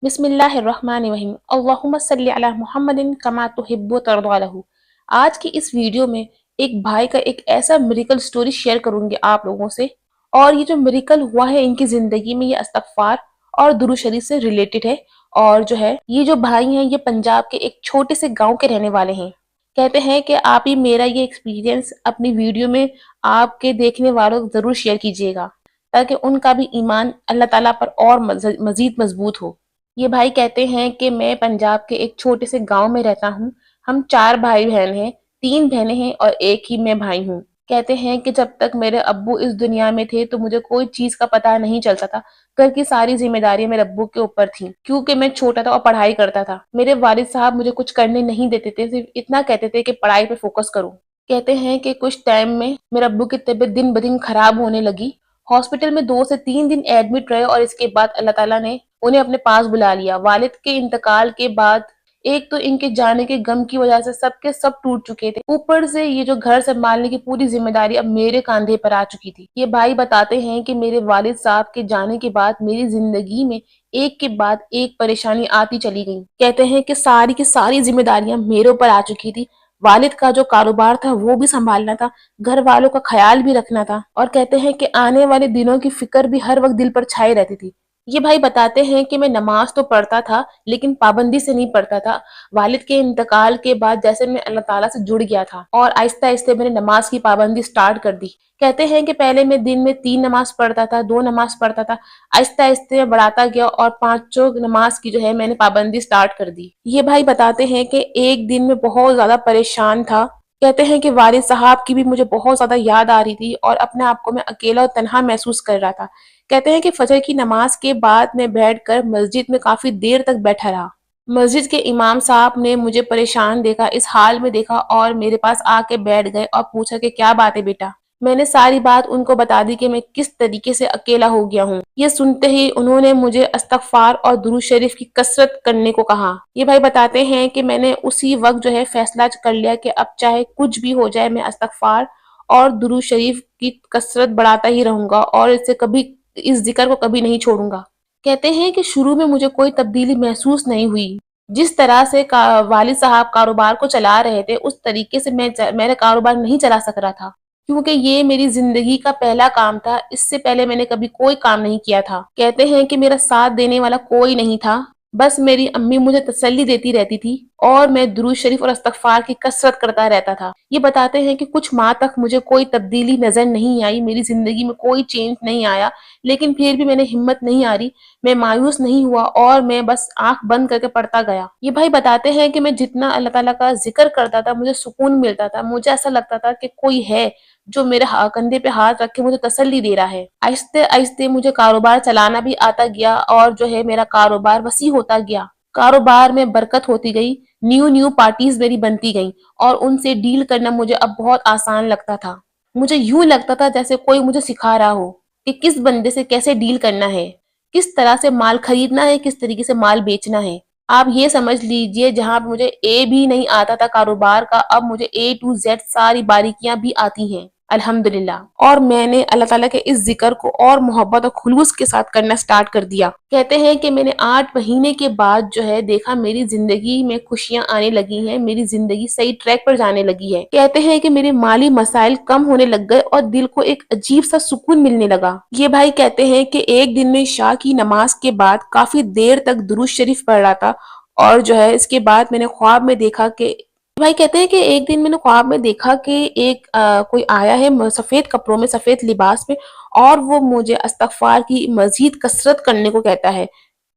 बिस्मिल्लाहिर्रहमानिर्रहीम अल्लाहुम्मा सल्ली अला मुहम्मदिन कमा तुहिब्बु तर्दा लहू। आज की इस वीडियो में एक भाई का एक ऐसा मिरेकल स्टोरी शेयर करूंगी आप लोगों से। और ये जो मिरेकल हुआ है इनकी जिंदगी में, ये इस्तगफार और दुरूद शरीफ से रिलेटेड है। और जो है ये जो भाई हैं ये पंजाब के एक छोटे से गांव के रहने वाले हैं। कहते हैं कि आप ही मेरा ये एक्सपीरियंस अपनी वीडियो में आपके देखने वालों को जरूर शेयर कीजिएगा, ताकि उनका भी ईमान अल्लाह ताला पर और मजीद मजबूत हो। ये भाई कहते हैं कि मैं पंजाब के एक छोटे से गांव में रहता हूँ। हम 4 भाई बहन हैं, 3 बहनें हैं और एक ही मैं भाई हूँ। कहते हैं कि जब तक मेरे अब्बू इस दुनिया में थे तो मुझे कोई चीज का पता नहीं चलता था। घर की सारी जिम्मेदारियां मेरे अब्बू के ऊपर थी, क्योंकि मैं छोटा था और पढ़ाई करता था। मेरे वालिद साहब मुझे कुछ करने नहीं देते थे, सिर्फ इतना कहते थे कि पढ़ाई पे फोकस करो। कहते हैं कि कुछ टाइम में मेरे अब्बू की तबीयत दिन ब दिन खराब होने लगी। हॉस्पिटल में 2 से 3 दिन एडमिट रहे और इसके बाद अल्लाह ताला ने उन्हें अपने पास बुला लिया। वालिद के इंतकाल के बाद एक तो इनके जाने के गम की वजह से सबके सब टूट चुके थे, ऊपर से ये जो घर संभालने की पूरी जिम्मेदारी अब मेरे कांधे पर आ चुकी थी। ये भाई बताते हैं कि मेरे वालिद साहब के जाने के बाद मेरी जिंदगी में एक के बाद एक परेशानी आती चली गई। कहते हैं कि सारी की सारी जिम्मेदारियां मेरे ऊपर आ चुकी थी। वालिद का जो कारोबार था वो भी संभालना था, घर वालों का ख्याल भी रखना था, और कहते हैं कि आने वाले दिनों की फिक्र भी हर वक्त दिल पर छाई रहती थी। ये भाई बताते हैं कि मैं नमाज तो पढ़ता था लेकिन पाबंदी से नहीं पढ़ता था। वालिद के इंतकाल के बाद जैसे मैं अल्लाह ताला से जुड़ गया था और आहिस्ता आहिस्ता मैंने नमाज की पाबंदी स्टार्ट कर दी। कहते हैं कि पहले मैं दिन में 3 नमाज पढ़ता था, 2 नमाज पढ़ता था। आहिस्ता आहिस्ता मैं बढ़ाता गया और 5 नमाज की जो है मैंने पाबंदी स्टार्ट कर दी। ये भाई बताते हैं कि एक दिन में बहुत ज्यादा परेशान था। कहते हैं कि वालिद साहब की भी मुझे बहुत ज्यादा याद आ रही थी और अपने आप को मैं अकेला और तन्हा महसूस कर रहा था। कहते हैं कि फजर की नमाज के बाद मैं बैठकर मस्जिद में काफी देर तक बैठा रहा। मस्जिद के इमाम साहब ने मुझे परेशान देखा, इस हाल में देखा और मेरे पास आके बैठ गए और पूछा कि क्या बात है बेटा। मैंने सारी बात उनको बता दी कि मैं किस तरीके से अकेला हो गया हूँ। ये सुनते ही उन्होंने मुझे इस्तगफार और दुरूद शरीफ की कसरत करने को कहा। ये भाई बताते हैं कि मैंने उसी वक्त जो है फैसला कर लिया कि अब चाहे कुछ भी हो जाए मैं इस्तगफार और दुरूद शरीफ की कसरत बढ़ाता ही रहूंगा और इससे कभी इस जिक्र को कभी नहीं छोड़ूंगा। कहते हैं कि शुरू में मुझे कोई तब्दीली महसूस नहीं हुई। जिस तरह से वालिद साहब कारोबार को चला रहे थे उस तरीके से मेरा कारोबार नहीं चला सक रहा था, क्योंकि ये मेरी जिंदगी का पहला काम था। इससे पहले मैंने कभी कोई काम नहीं किया था। कहते हैं कि मेरा साथ देने वाला कोई नहीं था, बस मेरी अम्मी मुझे तसल्ली देती रहती थी और मैं दुरूद शरीफ और इस्तगफार की कसरत करता रहता था। ये बताते हैं कि कुछ माह तक मुझे कोई तब्दीली नजर नहीं आई, मेरी जिंदगी में कोई चेंज नहीं आया, लेकिन फिर भी मैंने हिम्मत नहीं हारी, मैं मायूस नहीं हुआ और मैं बस आंख बंद करके पढ़ता गया। ये भाई बताते हैं कि मैं जितना अल्लाह ताला का जिक्र करता था मुझे सुकून मिलता था। मुझे ऐसा लगता था कि कोई है जो मेरे कंधे पे हाथ रख के मुझे तसल्ली दे रहा है। आहिस्ते आहिस्ते मुझे कारोबार चलाना भी आता गया और जो है मेरा कारोबार वसी होता गया। कारोबार में बरकत होती गई, न्यू न्यू पार्टीज मेरी बनती गईं और उनसे डील करना मुझे अब बहुत आसान लगता था। मुझे यूं लगता था जैसे कोई मुझे सिखा रहा हो कि किस बंदे से कैसे डील करना है, किस तरह से माल खरीदना है, किस तरीके से माल बेचना है। आप ये समझ लीजिए जहां पे मुझे ए भी नहीं आता था कारोबार का, अब मुझे ए टू जेड सारी बारीकियां भी आती हैं अल्हम्दुलिल्लाह। और मैंने अल्लाह ताला के इस जिक्र को और मोहब्बत और खुलूस के साथ करना स्टार्ट कर दिया। कहते हैं कि मैंने 8 महीने के बाद जो है देखा मेरी जिंदगी में खुशियां आने लगी हैं, मेरी जिंदगी सही ट्रैक पर जाने लगी है। कहते हैं कि मेरे माली मसाइल कम होने लग गए और दिल को एक अजीब सा सुकून मिलने लगा। ये भाई कहते हैं कि एक दिन में शाह की नमाज के बाद काफी देर तक दुरूद शरीफ पढ़ रहा था और जो है इसके बाद मैंने ख्वाब में देखा कि भाई कहते हैं कि एक दिन मैंने ख्वाब में देखा कि एक कोई आया है सफेद कपड़ों में, सफेद लिबास में, और वो मुझे इस्तगफार की मजीद कसरत करने को कहता है।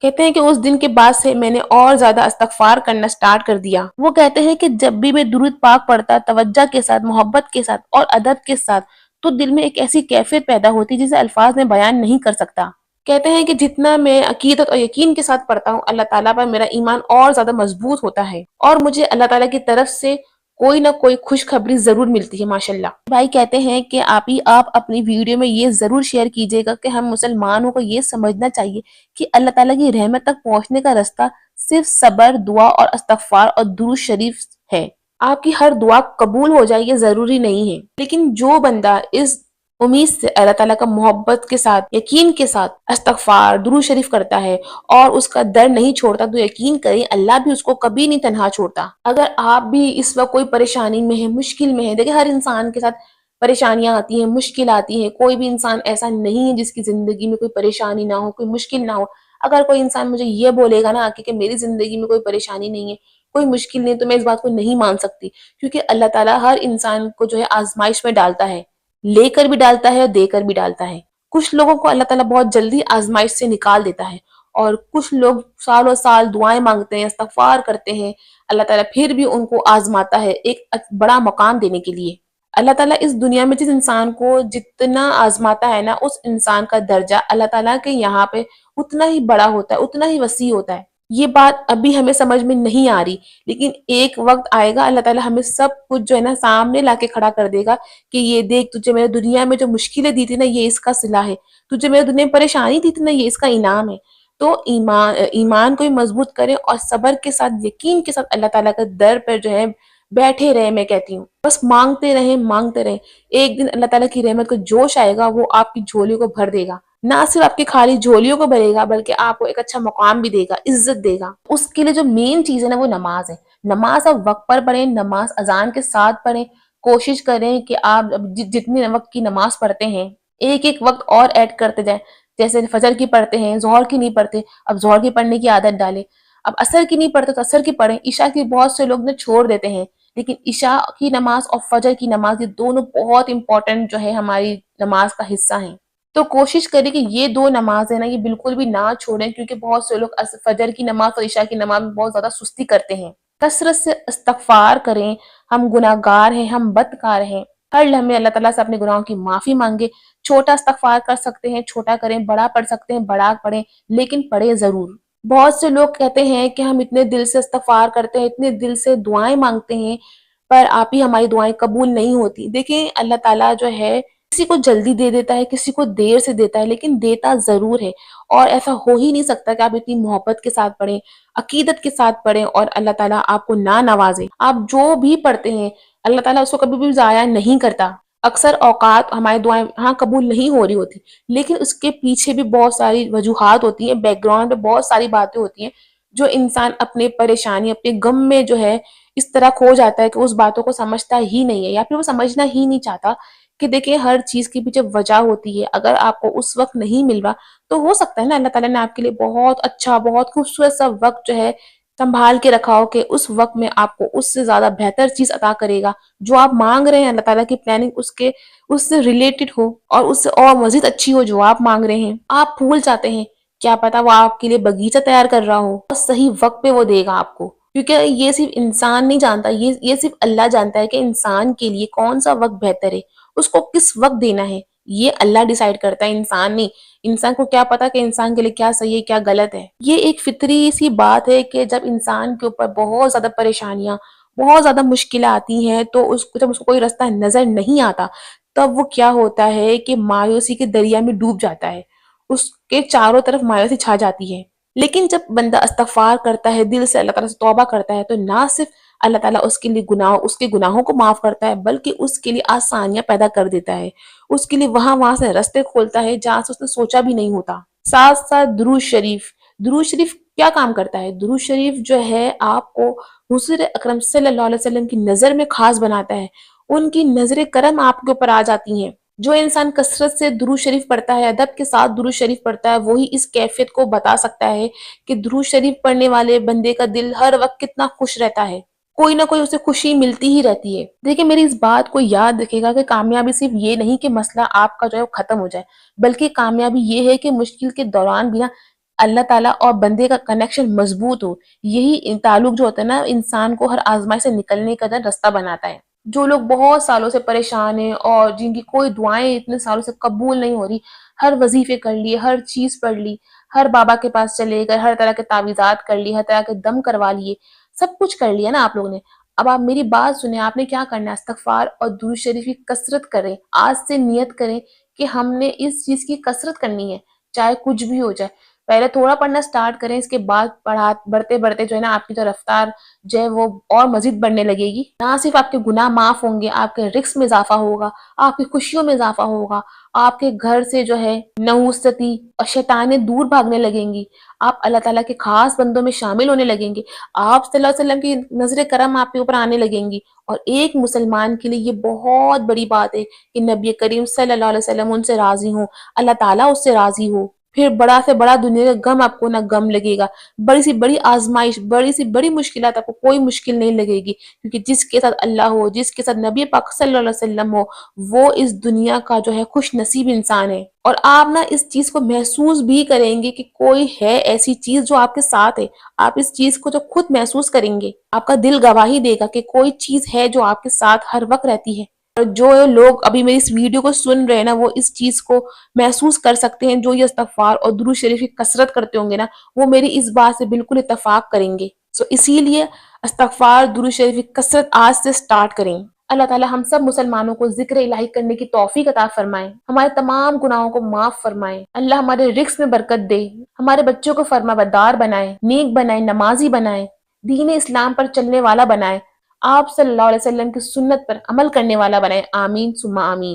कहते हैं कि उस दिन के बाद से मैंने और ज्यादा इस्तगफार करना स्टार्ट कर दिया। वो कहते हैं कि जब भी मैं दुरूद पाक पढ़ता तवज्जो के साथ, मोहब्बत के साथ और अदब के साथ, तो दिल में एक ऐसी कैफियत पैदा होती जिसे अल्फाज में बयान नहीं कर सकता। कहते हैं कि जितना मैं अकीदत और यकीन के साथ पढ़ता हूँ अल्लाह ताला पर मेरा ईमान और ज्यादा मजबूत होता है और मुझे अल्लाह ताला की तरफ से कोई ना कोई खुशखबरी जरूर मिलती है माशाल्लाह। भाई कहते हैं कि आप अपनी वीडियो में ये जरूर शेयर कीजिएगा कि हम मुसलमानों को ये समझना चाहिए कि अल्लाह ताला की रहमत तक पहुंचने का रास्ता सिर्फ सबर, दुआ और इस्तगफार और दुरूद शरीफ है। आपकी हर दुआ कबूल हो जाए ये जरूरी नहीं है, लेकिन जो बंदा इस उम्मीद से अल्लाह ताला का मोहब्बत के साथ, यकीन के साथ इस्तगफार, दुरूद शरीफ करता है और उसका दर नहीं छोड़ता, तो यकीन करें अल्लाह भी उसको कभी नहीं तन्हा छोड़ता। अगर आप भी इस वक्त कोई परेशानी में है, मुश्किल में है, देखिए हर इंसान के साथ परेशानियां आती हैं, मुश्किल आती है। कोई भी इंसान ऐसा नहीं है जिसकी जिंदगी में कोई परेशानी ना हो, कोई मुश्किल ना हो। अगर कोई इंसान मुझे ये बोलेगा ना आके कि मेरी जिंदगी में कोई परेशानी नहीं है, कोई मुश्किल नहीं है, तो मैं इस बात को नहीं मान सकती, क्योंकि अल्लाह ताला हर इंसान को जो है आजमाइश में डालता है, लेकर भी डालता है और देकर भी डालता है। कुछ लोगों को अल्लाह ताला बहुत जल्दी आजमाइश से निकाल देता है और कुछ लोग सालों साल दुआएं मांगते हैं, इस्तगफार करते हैं, अल्लाह ताला फिर भी उनको आजमाता है एक बड़ा मकाम देने के लिए। अल्लाह ताला इस दुनिया में जिस इंसान को जितना आजमाता है ना, उस इंसान का दर्जा अल्लाह ताला के यहाँ पे उतना ही बड़ा होता है, उतना ही वसी होता है। ये बात अभी हमें समझ में नहीं आ रही, लेकिन एक वक्त आएगा अल्लाह ताला हमें सब कुछ जो है ना सामने लाके खड़ा कर देगा कि ये देख, तुझे मैंने दुनिया में जो मुश्किलें दी थी ना, ये इसका सिला है। तुझे मैंने दुनिया में परेशानी दी थी ना, ये इसका इनाम है। तो ईमान को भी मजबूत करें और सब्र के साथ, यकीन के साथ अल्लाह ताला के दर पर जो है बैठे रहे। मैं कहती हूँ बस मांगते रहें, मांगते रहें। एक दिन अल्लाह ताला की रहमत को जोश आएगा, वो आपकी झोलियों को भर देगा। ना सिर्फ आपकी खाली झोलियों को भरेगा, बल्कि आपको एक अच्छा मुकाम भी देगा, इज्जत देगा। उसके लिए जो मेन चीज है ना, वो नमाज है। नमाज आप वक्त पर पढ़ें, नमाज अजान के साथ पढ़ें। कोशिश करें कि आप जितनी वक्त की नमाज पढ़ते हैं, एक एक वक्त और ऐड करते जाएं। जैसे फजर की पढ़ते हैं, जोहर की नहीं पढ़ते, अब जोहर की पढ़ने की आदत डालें। अब असर की नहीं पढ़ते तो असर की पढ़ें। ईशा की बहुत से लोग ने छोड़ देते हैं, लेकिन ईशा की नमाज और फजर की नमाज, ये दोनों बहुत इंपॉर्टेंट जो है हमारी नमाज का हिस्सा हैं। तो कोशिश करें कि ये दो नमाज है ना, ये बिल्कुल भी ना छोड़ें, क्योंकि बहुत से लोग फजर की नमाज और ईशा की नमाज में बहुत ज्यादा सुस्ती करते हैं। कसरत से इस्तगफार करें। हम गुनाहगार हैं, हम बदकार हैं। हर लम्हे अल्लाह ताला से अपने गुनाहों की माफी मांगे। छोटा इस्तगफार कर सकते हैं, छोटा करें, बड़ा पढ़ सकते हैं, बड़ा पढ़ें, लेकिन पढ़े जरूर। बहुत से लोग कहते हैं कि हम इतने दिल से इस्तगफार करते हैं, इतने दिल से दुआएं मांगते हैं, पर आप ही हमारी दुआएं कबूल नहीं होती। देखिए अल्लाह ताला जो है किसी को जल्दी दे देता है, किसी को देर से देता है, लेकिन देता जरूर है। और ऐसा हो ही नहीं सकता कि आप इतनी मोहब्बत के साथ पढ़ें, अकीदत के साथ पढ़ें और अल्लाह ताला आपको ना नवाजे। आप जो भी पढ़ते हैं अल्लाह ताला उसको कभी भी जाया नहीं करता। अक्सर औकात हमारी दुआएं हाँ कबूल नहीं हो रही होती, लेकिन उसके पीछे भी बहुत सारी वजूहात होती हैं, बैकग्राउंड में बहुत सारी बातें होती हैं, जो इंसान अपने परेशानी, अपने गम में जो है इस तरह खो जाता है कि उस बातों को समझता ही नहीं है, या फिर वो समझना ही नहीं चाहता। कि देखिए हर चीज के पीछे वजह होती है। अगर आपको उस वक्त नहीं मिल रहा, तो हो सकता है ना अल्लाह ताला ने आपके लिए बहुत अच्छा, बहुत खूबसूरत सा वक्त जो है संभाल के रखा हो कि उस वक्त में आपको उससे ज्यादा बेहतर चीज अता करेगा। जो आप मांग रहे हैं अल्लाह ताला की प्लानिंग उसके उससे रिलेटेड हो और उससे और मजीद अच्छी हो जो आप मांग रहे हैं। आप भूल जाते हैं, क्या पता वो आपके लिए बगीचा तैयार कर रहा हो और सही वक्त पे वो देगा आपको, क्योंकि ये सिर्फ इंसान नहीं जानता, ये सिर्फ अल्लाह जानता है कि इंसान के लिए कौन सा वक्त बेहतर है, उसको किस वक्त देना है। ये अल्लाह डिसाइड करता है, इंसान नहीं। इंसान को क्या पता कि इंसान के लिए क्या सही है, क्या गलत है। ये एक फितरी सी बात है कि जब इंसान के ऊपर बहुत ज्यादा परेशानियां, बहुत ज्यादा मुश्किलें आती हैं, तो उसको जब उसको कोई रास्ता नजर नहीं आता, तब वो क्या होता है कि मायूसी के दरिया में डूब जाता है। उसके चारों तरफ मायूसी छा जाती है। लेकिन जब बंदा इस्तगफार करता है, दिल से अल्लाह ताला से तौबा करता है, तो ना सिर्फ अल्लाह ताला उसके गुनाहों को माफ करता है, बल्कि उसके लिए आसानियां पैदा कर देता है। उसके लिए वहां से रास्ते खोलता है जहां से उसने सोचा भी नहीं होता। साथ साथ दुरूद शरीफ क्या काम करता है? दुरूद शरीफ जो है आपको हुजूर अकरम सल्लल्लाहु अलैहि वसल्लम की नजर में खास बनाता है। उनकी नजर करम आपके ऊपर आ जाती हैं। जो इंसान कसरत से दुरूद शरीफ पढ़ता है, अदब के साथ दुरूद शरीफ पढ़ता है, वही इस कैफियत को बता सकता है कि दुरूद शरीफ पढ़ने वाले बंदे का दिल हर वक्त कितना खुश रहता है। कोई ना कोई उसे खुशी मिलती ही रहती है। देखिए मेरी इस बात को याद रखेगा कि कामयाबी सिर्फ ये नहीं कि मसला आपका जो है वो खत्म हो जाए, बल्कि कामयाबी ये है कि मुश्किल के दौरान भी ना अल्लाह ताला और बंदे का कनेक्शन मजबूत हो। यही ताल्लुक जो होता है ना, इंसान को हर आजमाइश से निकलने का रास्ता बनाता है। जो लोग बहुत सालों से परेशान हैं और जिनकी कोई दुआएं इतने सालों से कबूल नहीं हो रही, हर वजीफे कर लिए, हर चीज पढ़ ली, हर बाबा के पास चले गए, हर तरह के तावीज़ात कर लिए, हर तरह के दम करवा लिए, सब कुछ कर लिया ना आप लोगों ने। अब आप मेरी बात सुने, आपने क्या करना है? इस्तगफार और दुरूद शरीफ की कसरत करें। आज से नियत करें कि हमने इस चीज की कसरत करनी है, चाहे कुछ भी हो जाए। پہلے تھوڑا پڑھنا سٹارٹ کریں، اس کے بعد بڑھتے بڑھتے جو ہے نا آپ کی جو رفتار جو ہے وہ اور مزید بڑھنے لگے گی۔ نہ صرف آپ کے گناہ معاف ہوں گے، آپ کے رزق میں اضافہ ہوگا، آپ کی خوشیوں میں اضافہ ہوگا، آپ کے گھر سے جو ہے نحوستی اور شیطانیں دور بھاگنے لگیں گی، آپ اللہ تعالیٰ کے خاص بندوں میں شامل ہونے لگیں گے، آپ صلی اللہ علیہ وسلم کی نظر کرم آپ کے اوپر آنے لگیں گی۔ اور ایک مسلمان کے لیے یہ بہت بڑی بات ہے کہ نبی کریم صلی اللہ علیہ وسلم ان سے راضی ہوں، اللہ تعالیٰ اس سے راضی ہو۔ پھر بڑا سے بڑا دنیا کا غم آپ کو نہ غم لگے گا، بڑی سی بڑی آزمائش، بڑی سی بڑی مشکلات آپ کو کوئی مشکل نہیں لگے گی، کیونکہ جس کے ساتھ اللہ ہو، جس کے ساتھ نبی پاک صلی اللہ علیہ وسلم ہو، وہ اس دنیا کا جو ہے خوش نصیب انسان ہے۔ اور آپ نا اس چیز کو محسوس بھی کریں گے کہ کوئی ہے ایسی چیز جو آپ کے ساتھ ہے، آپ اس چیز کو جو خود محسوس کریں گے، آپ کا دل گواہی دے گا کہ کوئی چیز ہے جو آپ کے ساتھ ہر وقت رہتی ہے۔ اور جو لوگ ابھی میری اس ویڈیو کو سن رہے ہیں نا، وہ اس چیز کو محسوس کر سکتے ہیں، جو یہ استغفار اور درود شریف کی کثرت کرتے ہوں گے نا، وہ میری اس بات سے بالکل اتفاق کریں گے۔ اسی لیے استغفار درود شریف کی کثرت آج سے سٹارٹ کریں۔ اللہ تعالیٰ ہم سب مسلمانوں کو ذکر الہی کرنے کی توفیق عطا فرمائے، ہمارے تمام گناہوں کو معاف فرمائے، اللہ ہمارے رزق میں برکت دے، ہمارے بچوں کو فرما بردار بنائے، نیک بنائے، نمازی بنائے، دین اسلام پر چلنے والا بنائے، آپ صلی اللہ علیہ وسلم کی سنت پر عمل کرنے والا بنائے، آمین ثم آمین۔